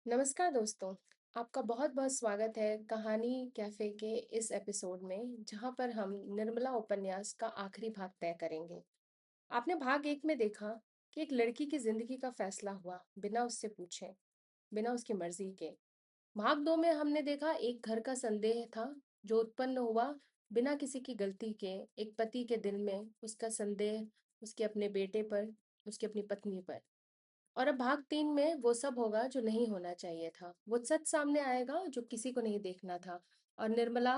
नमस्कार दोस्तों, आपका बहुत-बहुत स्वागत है कहानी कैफ़े के इस एपिसोड में, जहाँ पर हम निर्मला उपन्यास का आखिरी भाग तय करेंगे। आपने भाग 1 में देखा कि एक लड़की की ज़िंदगी का फैसला हुआ, बिना उससे पूछे, बिना उसकी मर्ज़ी के। भाग 2 में हमने देखा एक घर का संदेह था, जो उत्पन्न हुआ बिना किसी की गलती के, एक पति के दिल में उसका संदेह, उसके अपने बेटे पर, उसकी अपनी पत्नी पर। और अब भाग 3 में वो सब होगा जो नहीं होना चाहिए था। वो सच सामने आएगा जो किसी को नहीं देखना था और निर्मला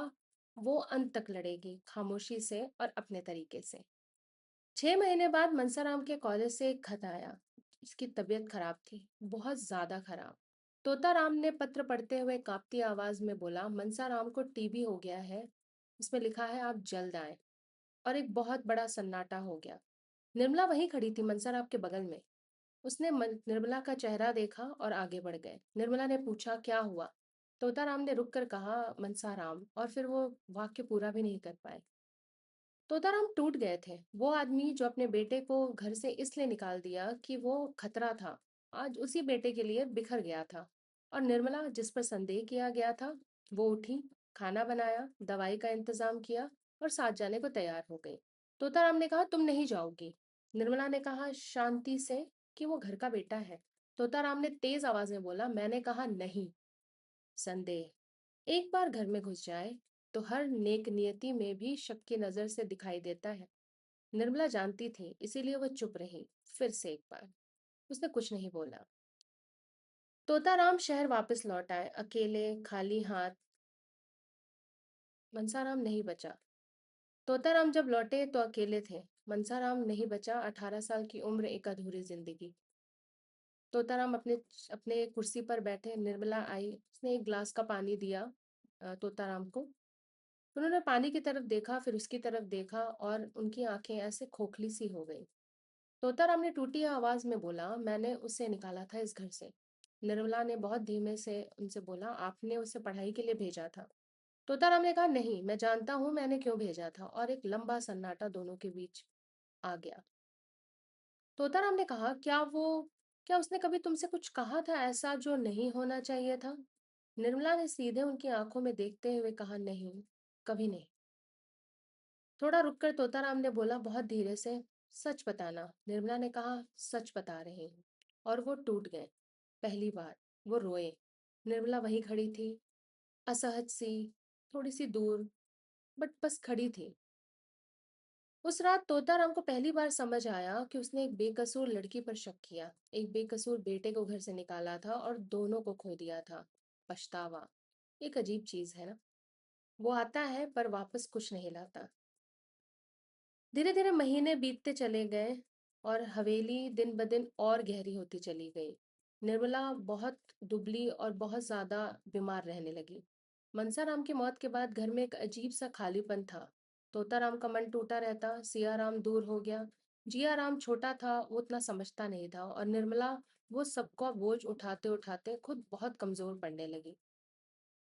वो अंत तक लड़ेगी, खामोशी से और अपने तरीके से। 6 महीने बाद मनसाराम के कॉलेज से एक खत आया। उसकी तबीयत खराब थी, बहुत ज़्यादा खराब। तोताराम ने पत्र पढ़ते हुए काँपती आवाज़ में बोला, मनसाराम को टीबी हो गया है। इसमें लिखा है आप जल्द आएँ। और एक बहुत बड़ा सन्नाटा हो गया। निर्मला वहीं खड़ी थी मनसाराम के बगल में। उसने निर्मला का चेहरा देखा और आगे बढ़ गए। निर्मला ने पूछा क्या हुआ? तोताराम ने रुक कर कहा मनसाराम और फिर वो वाक्य पूरा भी नहीं कर पाए। तोताराम टूट गए थे। वो आदमी जो अपने बेटे को घर से इसलिए निकाल दिया कि वो खतरा था, आज उसी बेटे के लिए बिखर गया था। और निर्मला जिस पर संदेह किया गया था, वो उठी, खाना बनाया, दवाई का इंतजाम किया और साथ जाने को तैयार हो गई। तोताराम ने कहा तुम नहीं जाओगी। निर्मला ने कहा शांति से कि वो घर का बेटा है। तोताराम ने तेज आवाज में बोला मैंने कहा नहीं। संदेह एक बार घर में घुस जाए तो हर नेक नियति में भी शक की नजर से दिखाई देता है। निर्मला जानती थी, इसीलिए वो चुप रही। फिर से एक बार उसने कुछ नहीं बोला। तोताराम शहर वापस लौट आए, अकेले, खाली हाथ। मनसाराम नहीं बचा। तोताराम जब लौटे तो अकेले थे। मनसाराम नहीं बचा, 18 साल की उम्र, एक अधूरी जिंदगी। तोताराम अपने अपने कुर्सी पर बैठे। निर्मला आई, उसने एक गिलास का पानी दिया तोताराम को। उन्होंने पानी की तरफ देखा, फिर उसकी तरफ देखा और उनकी आंखें ऐसे खोखली सी हो गई। तोताराम ने टूटी आवाज में बोला मैंने उसे निकाला था इस घर से। निर्मला ने बहुत धीमे से उनसे बोला आपने उसे पढ़ाई के लिए भेजा था। तोताराम ने कहा नहीं, मैं जानता हूं मैंने क्यों भेजा था। और एक लंबा सन्नाटा दोनों के बीच आ गया। तोताराम ने कहा क्या उसने कभी तुमसे कुछ कहा था ऐसा जो नहीं होना चाहिए था? निर्मला ने सीधे उनकी आंखों में देखते हुए कहा नहीं, कभी नहीं। थोड़ा रुककर तोताराम ने बोला बहुत धीरे से, सच बताना। निर्मला ने कहा सच बता रही हूँ। और वो टूट गए। पहली बार वो रोए। निर्मला वहीं खड़ी थी, असहज सी, थोड़ी सी दूर, बट बस खड़ी थी। उस रात तोताराम को पहली बार समझ आया कि उसने एक बेकसूर लड़की पर शक किया, एक बेकसूर बेटे को घर से निकाला था और दोनों को खो दिया था। पछतावा एक अजीब चीज है ना। वो आता है पर वापस कुछ नहीं लाता। धीरे धीरे महीने बीतते चले गए और हवेली दिन ब दिन और गहरी होती चली गई। निर्मला बहुत दुबली और बहुत ज्यादा बीमार रहने लगी। मनसाराम की मौत के बाद घर में एक अजीब सा खालीपन था। तोताराम का मन टूटा रहता, सियाराम दूर हो गया। जियाराम छोटा था, वो उतना समझता नहीं था और निर्मला वो सबका बोझ उठाते उठाते खुद बहुत कमजोर पड़ने लगी।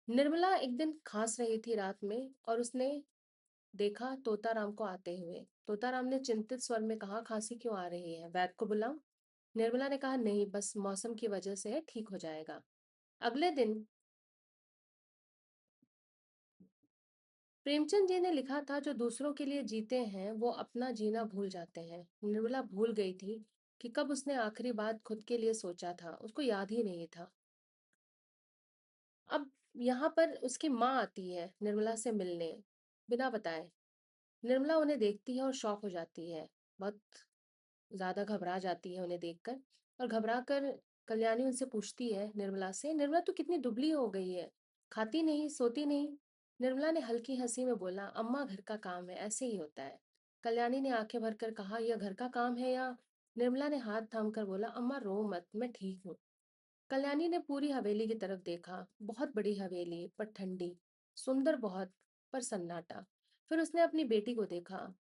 निर्मला एक दिन खांस रही थी रात में और उसने देखा तोताराम को आते हुए। तोताराम ने चिंतित स्वर में कहा खांसी क्यों आ रही है, वैद्य को बुलाऊं? निर्मला ने कहा नहीं, बस मौसम की वजह से है, ठीक हो जाएगा। अगले दिन प्रेमचंद जी ने लिखा था जो दूसरों के लिए जीते हैं वो अपना जीना भूल जाते हैं। निर्मला भूल गई थी कि कब उसने आखिरी बात खुद के लिए सोचा था, उसको याद ही नहीं था। अब यहाँ पर उसकी माँ आती है निर्मला से मिलने, बिना बताए। निर्मला उन्हें देखती है और शॉक हो जाती है, बहुत ज्यादा घबरा जाती है उन्हें देखकर। और घबरा कर कल्याणी उनसे पूछती है निर्मला से, निर्मला तू कितनी दुबली हो गई है, खाती नहीं, सोती नहीं? निर्मला ने हल्की हंसी में बोला अम्मा घर का काम है, ऐसे ही होता है। कल्याणी ने आंखें भरकर कहा यह घर का काम है या? निर्मला ने हाथ थाम कर बोला अम्मा रो मत, मैं ठीक हूँ। कल्याणी ने पूरी हवेली की तरफ देखा, बहुत बड़ी हवेली पर ठंडी, सुंदर बहुत, पर सन्नाटा। फिर उसने अपनी बेटी को देखा,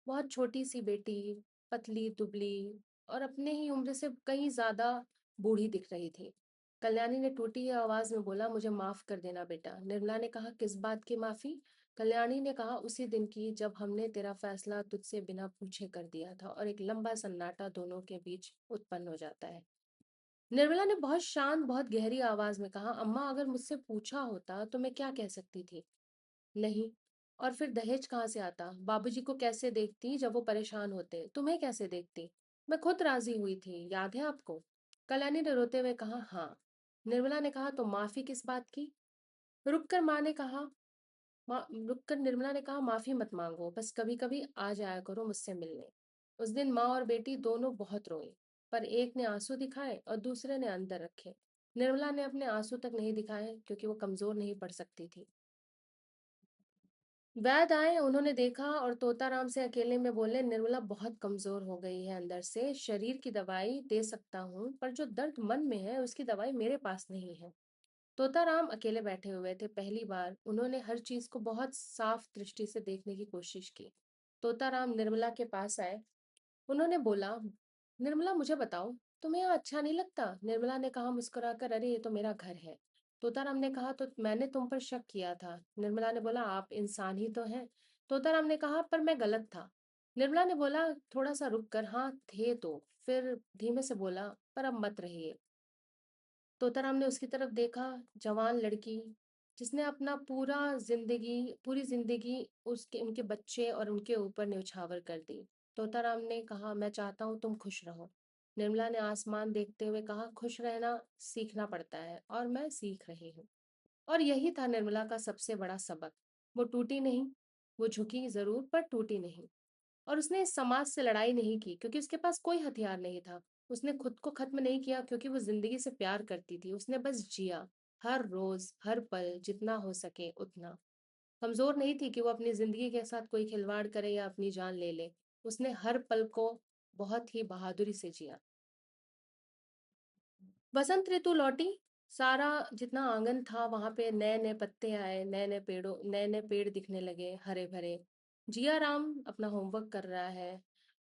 बहुत छोटी सी बेटी, पतली दुबली और अपने ही उम्र से कहीं ज्यादा बूढ़ी दिख रही थी। कल्याणी ने टूटी हुई आवाज में बोला मुझे माफ कर देना बेटा। निर्मला ने कहा किस बात की माफी? कल्याणी ने कहा उसी दिन की जब हमने तेरा फैसला तुझसे बिना पूछे कर दिया था। और एक लंबा सन्नाटा दोनों के बीच उत्पन्न हो जाता है। निर्मला ने बहुत शांत, बहुत गहरी आवाज में कहा, अम्मा अगर मुझसे पूछा होता तो मैं क्या कह सकती थी? नहीं। और फिर दहेज कहाँ से आता? बाबूजी को कैसे देखती जब वो परेशान होते? तुम्हें कैसे देखती? मैं खुद राजी हुई थी, याद है आपको? कल्याणी ने रोते हुए कहा, हाँ। निर्मला ने कहा, तो माफी किस बात की? रुककर माँ ने कहा, माँ रुककर निर्मला ने कहा, माफी मत मांगो, बस कभी कभी आ जाया करो मुझसे मिलने। उस दिन माँ और बेटी दोनों बहुत रोई, पर एक ने आंसू दिखाए और दूसरे ने अंदर रखे। निर्मला ने अपने आंसू तक नहीं दिखाए क्योंकि वो कमजोर नहीं पड़ सकती थी। वैद आए, उन्होंने देखा और तोताराम से अकेले में बोले, निर्मला बहुत कमजोर हो गई है अंदर से, शरीर की दवाई दे सकता हूँ पर जो दर्द मन में है उसकी दवाई मेरे पास नहीं है। तोताराम अकेले बैठे हुए थे, पहली बार उन्होंने हर चीज को बहुत साफ दृष्टि से देखने की कोशिश की। तोताराम निर्मला के पास आए, उन्होंने बोला, निर्मला मुझे बताओ, तुम्हें यहाँ अच्छा नहीं लगता? निर्मला ने कहा मुस्कुराकर, अरे ये तो मेरा घर है। तोताराम ने कहा, तो मैंने तुम पर शक किया था। निर्मला ने बोला, आप इंसान ही तो हैं। तोताराम ने कहा, पर मैं गलत था। निर्मला ने बोला, थोड़ा सा रुक कर, हाँ थे तो। फिर धीमे से बोला, पर अब मत रहिए। तोताराम ने उसकी तरफ देखा, जवान लड़की जिसने अपना पूरी जिंदगी उसके उनके बच्चे और उनके ऊपर न्यौछावर कर दी। तोताराम ने कहा, मैं चाहता हूँ तुम खुश रहो। निर्मला ने आसमान देखते हुए कहा, खुश रहना सीखना पड़ता है और मैं सीख रही हूँ। और यही था निर्मला का सबसे बड़ा सबक। वो टूटी नहीं, वो झुकी जरूर पर टूटी नहीं। और उसने इस समाज से लड़ाई नहीं की क्योंकि उसके पास कोई हथियार नहीं था। उसने खुद को खत्म नहीं किया क्योंकि वो जिंदगी से प्यार करती थी। उसने बस जिया, हर रोज हर पल जितना हो सके उतना। कमजोर नहीं थी कि वो अपनी जिंदगी के साथ कोई खिलवाड़ करे या अपनी जान ले ले। उसने हर पल को बहुत ही बहादुरी से जिया। बसंत ऋतु लौटी। सारा जितना आंगन था वहां पे नए नए पत्ते आए, नए नए पेड़ दिखने लगे हरे भरे। जिया राम अपना होमवर्क कर रहा है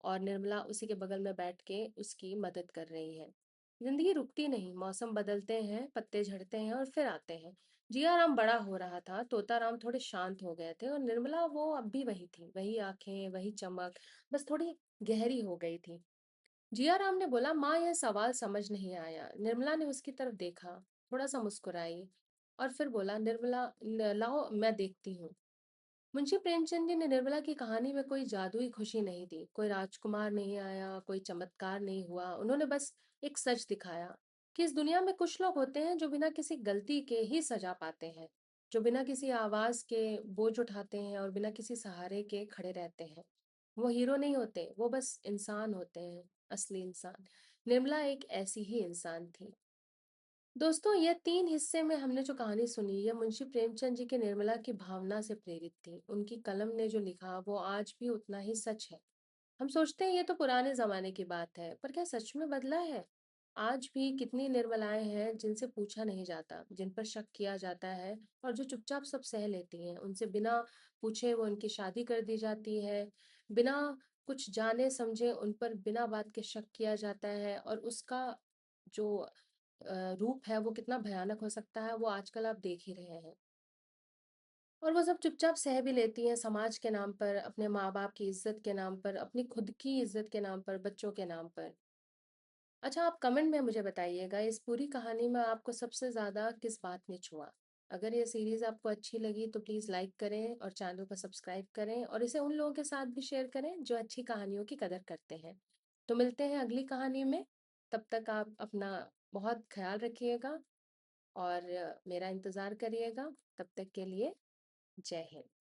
और निर्मला उसी के बगल में बैठ के उसकी मदद कर रही है। जिंदगी रुकती नहीं, मौसम बदलते हैं, पत्ते झड़ते हैं और फिर आते हैं। जिया राम बड़ा हो रहा था, तोता राम थोड़े शांत हो गए थे और निर्मला वो अब भी वही थी, वही आंखें, वही चमक, बस थोड़ी गहरी हो गई थी। जियाराम ने बोला, माँ यह सवाल समझ नहीं आया। निर्मला ने उसकी तरफ देखा, थोड़ा सा मुस्कुराई और फिर बोला, निर्मला लाओ मैं देखती हूँ। मुंशी प्रेमचंद जी ने निर्मला की कहानी में कोई जादुई खुशी नहीं दी, कोई राजकुमार नहीं आया, कोई चमत्कार नहीं हुआ। उन्होंने बस एक सच दिखाया कि इस दुनिया में कुछ लोग होते हैं जो बिना किसी गलती के ही सजा पाते हैं, जो बिना किसी आवाज के बोझ उठाते हैं और बिना किसी सहारे के खड़े रहते हैं। वो हीरो नहीं होते, वो बस इंसान होते हैं, असली इंसान। निर्मला एक ऐसी ही इंसान थी। दोस्तों, ये 3 हिस्से में हमने जो कहानी सुनी, यह मुंशी प्रेमचंद जी के निर्मला की भावना से प्रेरित थी। उनकी कलम ने जो लिखा वो आज भी उतना ही सच है। हम सोचते हैं ये तो पुराने जमाने की बात है, पर क्या सच में बदला है? आज भी कितनी निर्मलाएं हैं जिनसे पूछा नहीं जाता, जिन पर शक किया जाता है और जो चुपचाप सब सह लेती हैं। उनसे बिना पूछे वो उनकी शादी कर दी जाती है, बिना कुछ जाने समझे उन पर बिना बात के शक किया जाता है, और उसका जो रूप है वो कितना भयानक हो सकता है वो आजकल आप देख ही रहे हैं। और वो सब चुपचाप सह भी लेती हैं, समाज के नाम पर, अपने माँ बाप की इज्जत के नाम पर, अपनी खुद की इज्जत के नाम पर, बच्चों के नाम पर। अच्छा, आप कमेंट में मुझे बताइएगा, इस पूरी कहानी में आपको सबसे ज्यादा किस बात ने छुआ? अगर ये सीरीज आपको अच्छी लगी तो प्लीज लाइक करें और चैनल को सब्सक्राइब करें और इसे उन लोगों के साथ भी शेयर करें जो अच्छी कहानियों की कदर करते हैं। तो मिलते हैं अगली कहानी में। तब तक आप अपना बहुत ख्याल रखिएगा और मेरा इंतजार करिएगा। तब तक के लिए जय हिंद।